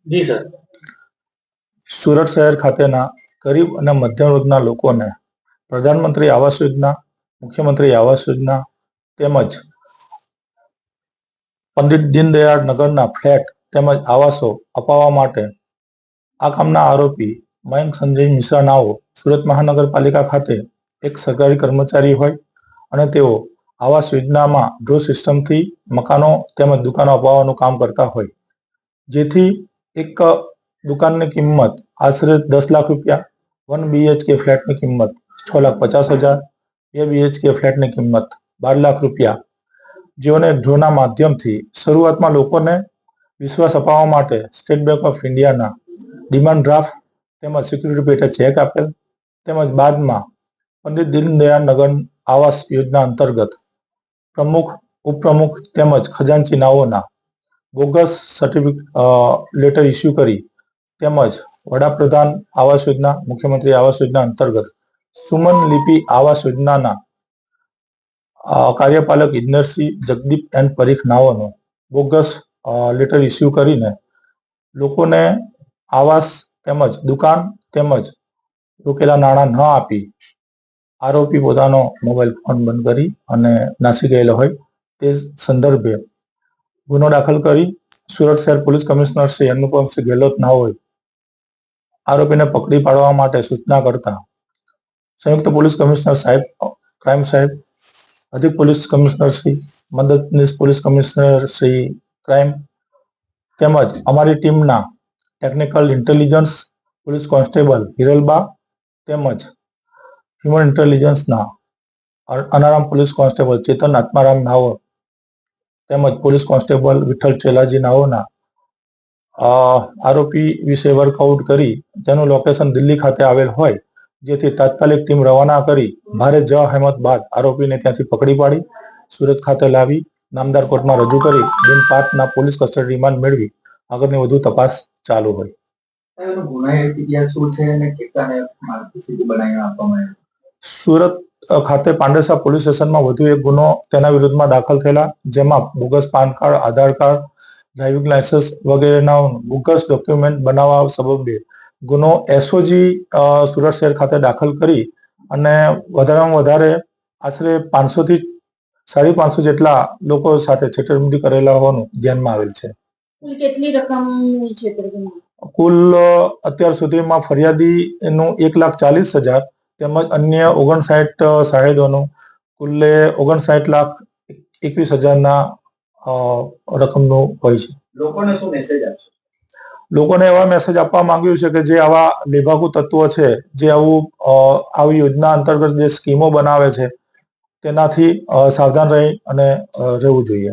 જી sir. Surat શહેર ખાતેના ગરીબ અને મધ્યમ વર્ગના લોકોને પ્રધાનમંત્રી આવાસ યોજના, મુખ્યમંત્રી આવાસ યોજના તેમજ પંડિત દીનદયાળ નગરના ફ્લેટ તેમજ આવાસો અપાવવા માટે આ કામના આરોપી મયંક સંજય મિશ્રા નાઓ સુરત મહાનગરપાલિકા ખાતે એક સરકારી કર્મચારી હોય અને તેઓ આવાસ યોજનામાં ડ્રો સિસ્ટમથી મકાનો તેમજ દુકાનો અપાવવાનું કામ કરતા હોય, જેથી એક દુકાનની કિંમત આશરે 10 લાખ રૂપિયા, 1 BHK ફ્લેટની કિંમત 6,50,000, 2 BHK ફ્લેટની કિંમત 12 લાખ રૂપિયા જેઓને ડ્રોના માધ્યમથી શરૂઆતમાં લોકોને વિશ્વાસ અપાવવા માટે સ્ટેટ બેંક ઓફ ઇન્ડિયાના ડિમાન્ડ ડ્રાફ્ટ તેમજ સિક્યુરિટી પેટે ચેક આપેલ, તેમજ બાદમાં પંડિત દીનદયાળ નગર આવાસ યોજના અંતર્ગત પ્રમુખ, ઉપપ્રમુખ તેમજ ખજાનચી નાઓના બોગસ લેટર ઇસ્યુ કરી તેમજ વડાપ્રધાન આવાસ યોજના, મુખ્યમંત્રી આવાસ યોજના અંતર્ગત સુમન લિપિ આવાસ યોજનાના કાર્યપાલક ઇજનેરશ્રી જગદીપ એન્ડ પરીખ નાઓનો બોગસ લેટર ઇસ્યુ કરીને લોકોને આવાસ તેમજ દુકાન તેમજ રોકેલા નાણાં ન આપી આરોપી પોતાનો મોબાઈલ ફોન બંધ કરી અને નાસી ગયેલો હોય તે સંદર્ભે ગુનો દાખલ કરી સુરત શહેર પોલીસ કમિશનર શ્રી અનુપમસિંહ ગેહલોત નાઓએ આરોપીને પકડી પાડવા માટે સૂચના કરતા સંયુક્ત પોલીસ કમિશનર સાહેબ, ક્રાઇમ સાહેબ, અધિક પોલીસ કમિશનર શ્રી, મદદનીશ પોલીસ કમિશનર શ્રી ક્રાઇમ તેમજ અમારી ટીમના technical intelligence police constable Hiralba તેમજ હ્યુમન ઇન્ટેલિજન્સના અનારામ પોલીસ કોન્સ્ટેબલ ચેતન આત્મારામ નાઓ તેમજ પોલીસ કોન્સ્ટેબલ વિઠ્ઠલ ચેલાજી નાઓના આરોપી વિશે વર્કઆઉટ કરી તેનું લોકેશન દિલ્હી ખાતે આવેલ હોય, જેથી તાત્કાલિક ટીમ રવાના કરી ભારે જહેમત બાદ આરોપીને ત્યાંથી પકડી પાડી સુરત ખાતે લાવી નામદાર કોર્ટમાં રજૂ કરી દિન 5ના પોલીસ કસ્ટડી રિમાન્ડ મેળવી આગળની વધુ તપાસ ચાલુ હોય। સુરત ખાતે પાંડેસરા પોલીસ સ્ટેશનમાં વધુ એક ગુનો તેના વિરુદ્ધમાં દાખલ થયેલા, જેમાં બોગસ પાન કાર્ડ, આધાર કાર્ડ, ડ્રાઇવિંગ લાયસન્સ વગેરેના બોગસ ડોક્યુમેન્ટ બનાવવા સબબે ગુનો SOG સુરત શહેર ખાતે દાખલ કરી અને વધારેમાં વધારે આશરે 500 થી 550 જેટલા લોકો સાથે છેતરપિંડી કરેલા હોવાનું ધ્યાનમાં આવેલ છે। કેટલી રકમની છેતરપિંડી? કુલ અત્યાર સુધીમાં ફરિયાદીનું 1,40,000 તેમજ અન્ય 59 શાહેદોનું કુલ્લે 59,21,000 રકમનું હોય છે। લોકોને શું મેસેજ આપશો? લોકોને એવા મેસેજ આપવા માંગ્યું છે કે જે આવા લેભાગુ તત્વો છે, જે આવી યોજના અંતર્ગત જે સ્કીમો બનાવે છે, તેનાથી સાવધાન રહી અને રહેવું જોઈએ।